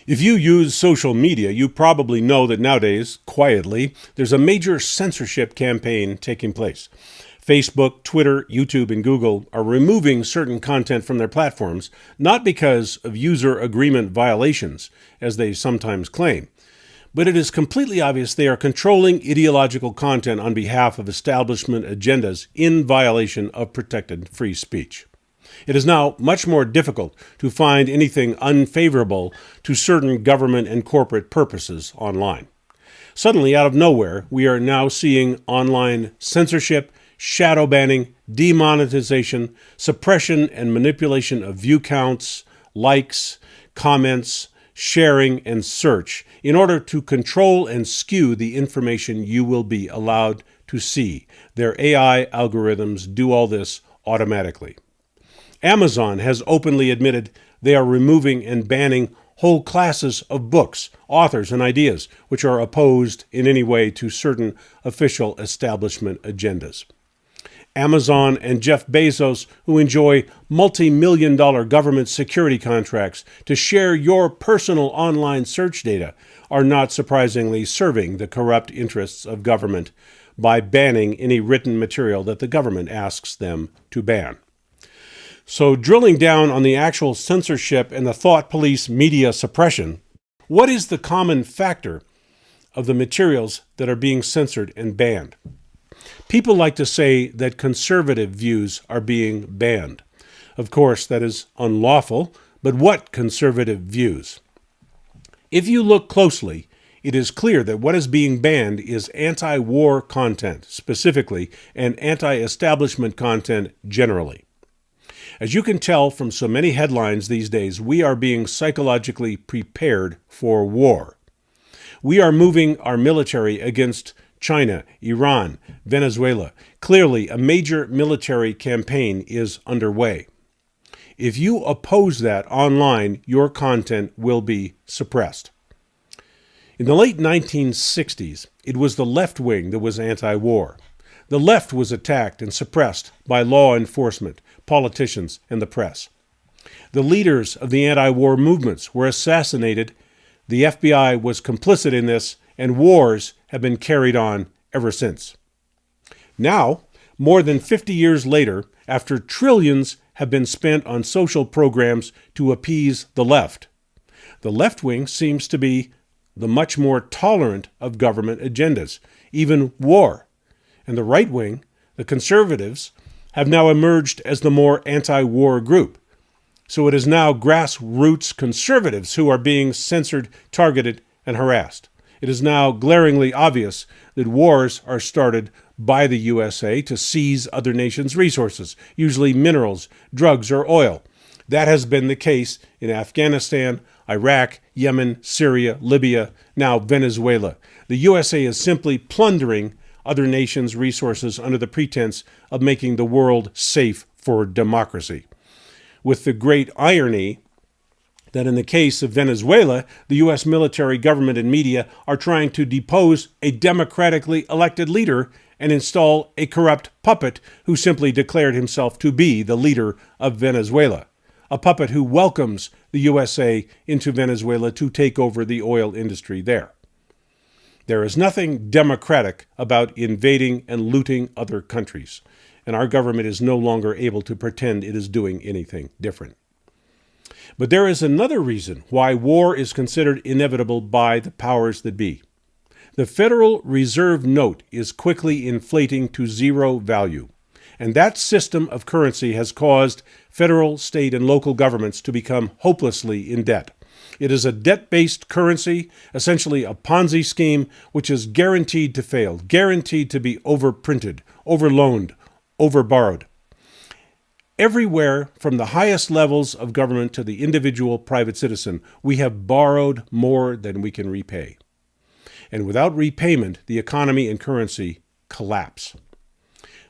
If you use social media, you probably know that nowadays, quietly, there's a major censorship campaign taking place. Facebook, Twitter, YouTube, and Google are removing certain content from their platforms, not because of user agreement violations, as they sometimes claim, but it is completely obvious they are controlling ideological content on behalf of establishment agendas in violation of protected free speech. It is now much more difficult to find anything unfavorable to certain government and corporate purposes online. Suddenly, out of nowhere, we are now seeing online censorship, shadow banning, demonetization, suppression and manipulation of view counts, likes, comments, sharing, and search in order to control and skew the information you will be allowed to see. Their AI algorithms do all this automatically. Amazon has openly admitted they are removing and banning whole classes of books, authors, and ideas which are opposed in any way to certain official establishment agendas. Amazon and Jeff Bezos, who enjoy multi-million-dollar government security contracts to share your personal online search data, are not surprisingly serving the corrupt interests of government by banning any written material that the government asks them to ban. So, drilling down on the actual censorship and the thought police media suppression, what is the common factor of the materials that are being censored and banned? People like to say that conservative views are being banned. Of course, that is unlawful, but what conservative views? If you look closely, it is clear that what is being banned is anti-war content, specifically, and anti-establishment content generally. As you can tell from so many headlines these days, we are being psychologically prepared for war. We are moving our military against China, Iran, Venezuela. Clearly, a major military campaign is underway. If you oppose that online, your content will be suppressed. In the late 1960s, it was the left wing that was anti-war. The left was attacked and suppressed by law enforcement, politicians, and the press. The leaders of the anti-war movements were assassinated. The FBI was complicit in this, and wars have been carried on ever since. Now, more than 50 years later, after trillions have been spent on social programs to appease the left wing seems to be the much more tolerant of government agendas, even war. And the right wing, the conservatives, have now emerged as the more anti-war group. So it is now grassroots conservatives who are being censored, targeted, and harassed. It is now glaringly obvious that wars are started by the USA to seize other nations' resources, usually minerals, drugs, or oil. That has been the case in Afghanistan, Iraq, Yemen, Syria, Libya, now Venezuela. The USA is simply plundering other nations' resources under the pretense of making the world safe for democracy. With the great irony that in the case of Venezuela, the U.S. military, government, and media are trying to depose a democratically elected leader and install a corrupt puppet who simply declared himself to be the leader of Venezuela, a puppet who welcomes the USA into Venezuela to take over the oil industry there. There is nothing democratic about invading and looting other countries, and our government is no longer able to pretend it is doing anything different. But there is another reason why war is considered inevitable by the powers that be. The Federal Reserve note is quickly inflating to zero value, and that system of currency has caused federal, state, and local governments to become hopelessly in debt. It is a debt-based currency, essentially a Ponzi scheme, which is guaranteed to fail, guaranteed to be overprinted, overloaned, overborrowed. Everywhere, from the highest levels of government to the individual private citizen, we have borrowed more than we can repay. And without repayment, the economy and currency collapse.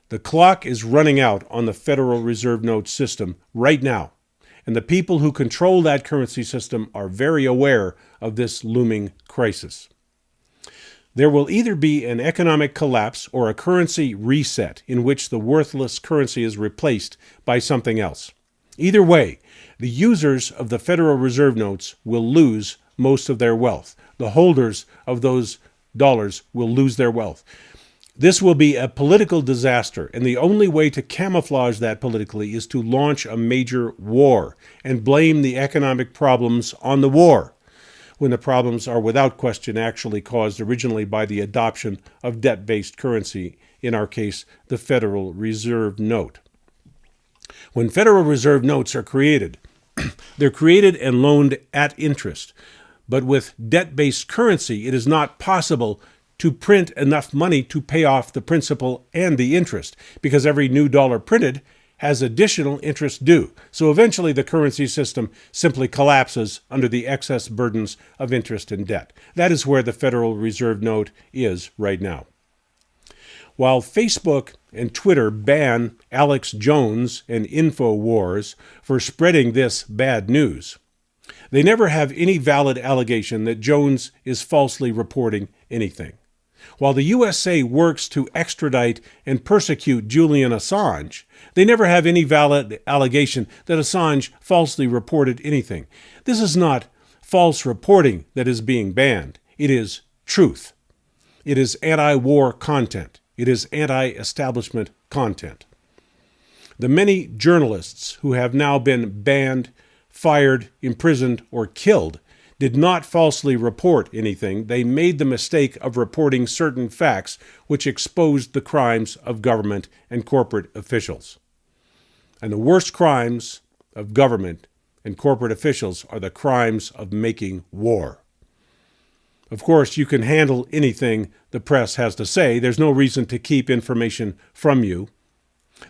The clock is running out on the Federal Reserve note system right now, and the people who control that currency system are very aware of this looming crisis. There will either be an economic collapse or a currency reset in which the worthless currency is replaced by something else. Either way, the users of the Federal Reserve notes will lose most of their wealth. The holders of those dollars will lose their wealth. This will be a political disaster, and the only way to camouflage that politically is to launch a major war and blame the economic problems on the war, when the problems are without question actually caused originally by the adoption of debt-based currency, in our case, the Federal Reserve Note. When Federal Reserve notes are created, they're created and loaned at interest. But with debt-based currency, it is not possible to print enough money to pay off the principal and the interest, because every new dollar printed has additional interest due. So eventually the currency system simply collapses under the excess burdens of interest and debt. That is where the Federal Reserve Note is right now. While Facebook and Twitter ban Alex Jones and InfoWars for spreading this bad news, they never have any valid allegation that Jones is falsely reporting anything. While the USA works to extradite and persecute Julian Assange, they never have any valid allegation that Assange falsely reported anything. This is not false reporting that is being banned. It is truth. It is anti-war content. It is anti-establishment content. The many journalists who have now been banned, fired, imprisoned, or killed did not falsely report anything. They made the mistake of reporting certain facts which exposed the crimes of government and corporate officials. And the worst crimes of government and corporate officials are the crimes of making war. Of course, you can handle anything the press has to say. There's no reason to keep information from you.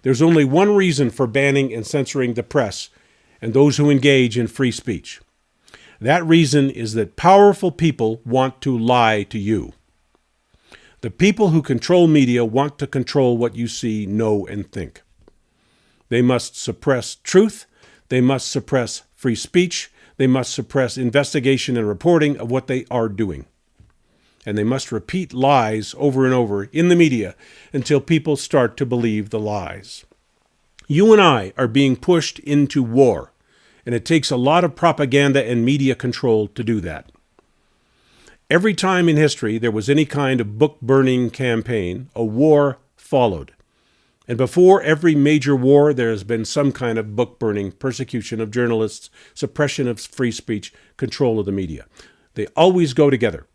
There's only one reason for banning and censoring the press and those who engage in free speech. That reason is that powerful people want to lie to you. The people who control media want to control what you see, know, and think. They must suppress truth. They must suppress free speech. They must suppress investigation and reporting of what they are doing. And they must repeat lies over and over in the media until people start to believe the lies. You and I are being pushed into war. And it takes a lot of propaganda and media control to do that. Every time in history there was any kind of book-burning campaign, a war followed. And before every major war, there has been some kind of book-burning, persecution of journalists, suppression of free speech, control of the media. They always go together.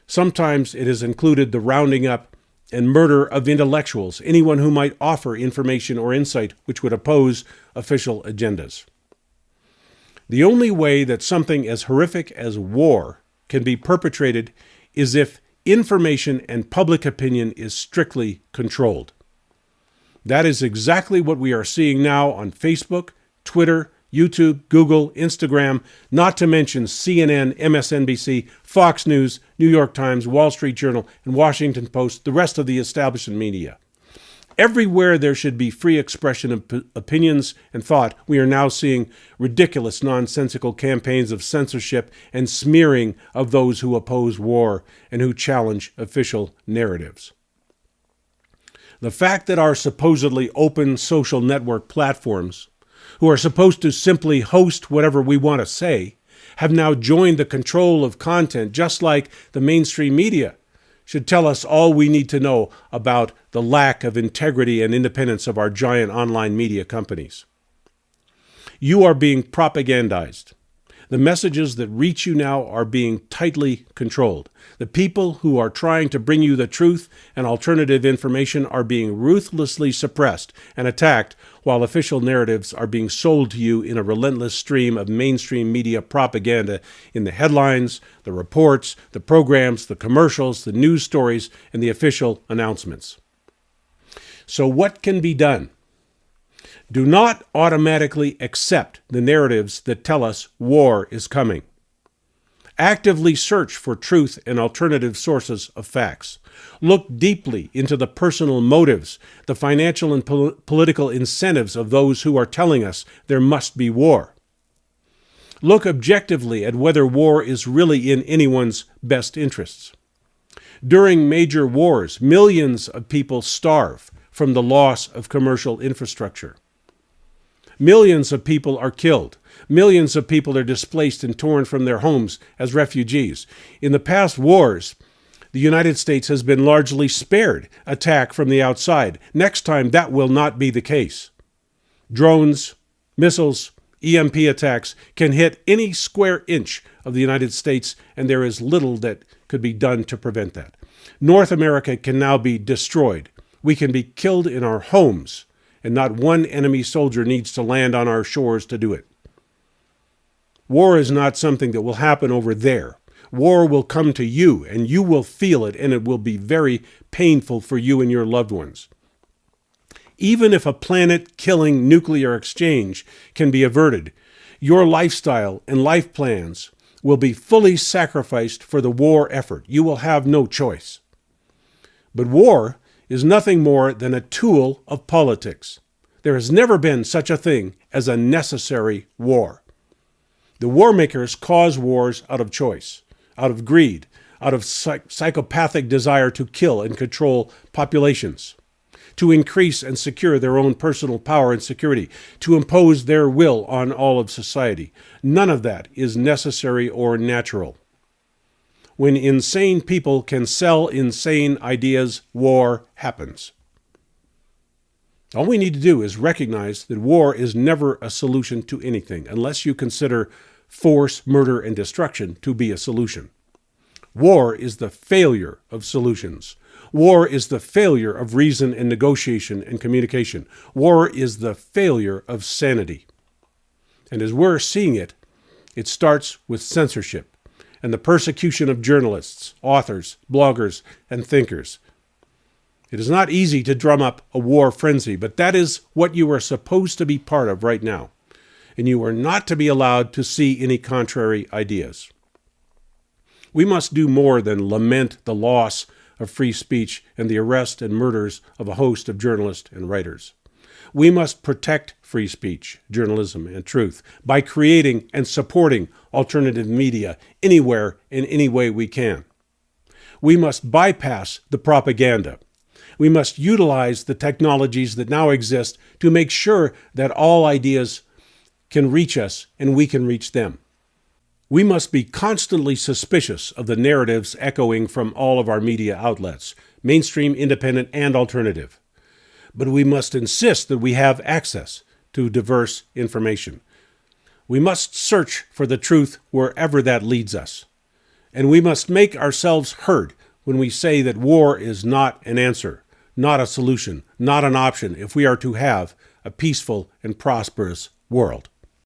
Sometimes it has included the rounding up and murder of intellectuals, anyone who might offer information or insight which would oppose official agendas. The only way that something as horrific as war can be perpetrated is if information and public opinion is strictly controlled. That is exactly what we are seeing now on Facebook, Twitter, YouTube, Google, Instagram, not to mention CNN, MSNBC, Fox News, New York Times, Wall Street Journal, and Washington Post, the rest of the establishment media. Everywhere there should be free expression of opinions and thought, we are now seeing ridiculous, nonsensical campaigns of censorship and smearing of those who oppose war and who challenge official narratives. The fact that our supposedly open social network platforms, who are supposed to simply host whatever we want to say, have now joined the control of content, just like the mainstream media, should tell us all we need to know about the lack of integrity and independence of our giant online media companies. You are being propagandized. The messages that reach you now are being tightly controlled. The people who are trying to bring you the truth and alternative information are being ruthlessly suppressed and attacked, while official narratives are being sold to you in a relentless stream of mainstream media propaganda in the headlines, the reports, the programs, the commercials, the news stories, and the official announcements. So what can be done? Do not automatically accept the narratives that tell us war is coming. Actively search for truth and alternative sources of facts. Look deeply into the personal motives, the financial and political incentives of those who are telling us there must be war. Look objectively at whether war is really in anyone's best interests. During major wars, millions of people starve from the loss of commercial infrastructure. Millions of people are killed. Millions of people are displaced and torn from their homes as refugees. In the past wars, the United States has been largely spared attack from the outside. Next time, that will not be the case. Drones, missiles, EMP attacks can hit any square inch of the United States, and there is little that could be done to prevent that. North America can now be destroyed. We can be killed in our homes, and not one enemy soldier needs to land on our shores to do it. War is not something that will happen over there. War will come to you, and you will feel it, and it will be very painful for you and your loved ones. Even if a planet-killing nuclear exchange can be averted, your lifestyle and life plans will be fully sacrificed for the war effort. You will have no choice. But war is nothing more than a tool of politics. There has never been such a thing as a necessary war. The war makers cause wars out of choice, out of greed, out of psychopathic desire to kill and control populations, to increase and secure their own personal power and security, to impose their will on all of society. None of that is necessary or natural. When insane people can sell insane ideas, war happens. All we need to do is recognize that war is never a solution to anything, unless you consider force, murder, and destruction to be a solution. War is the failure of solutions. War is the failure of reason and negotiation and communication. War is the failure of sanity. And as we're seeing it, it starts with censorship and the persecution of journalists, authors, bloggers, and thinkers. It is not easy to drum up a war frenzy, but that is what you are supposed to be part of right now. And you are not to be allowed to see any contrary ideas. We must do more than lament the loss of free speech and the arrest and murders of a host of journalists and writers. We must protect free speech, journalism, and truth by creating and supporting alternative media anywhere in any way we can. We must bypass the propaganda. We must utilize the technologies that now exist to make sure that all ideas can reach us and we can reach them. We must be constantly suspicious of the narratives echoing from all of our media outlets, mainstream, independent, and alternative. But we must insist that we have access to diverse information. We must search for the truth wherever that leads us. And we must make ourselves heard when we say that war is not an answer, not a solution, not an option if we are to have a peaceful and prosperous world.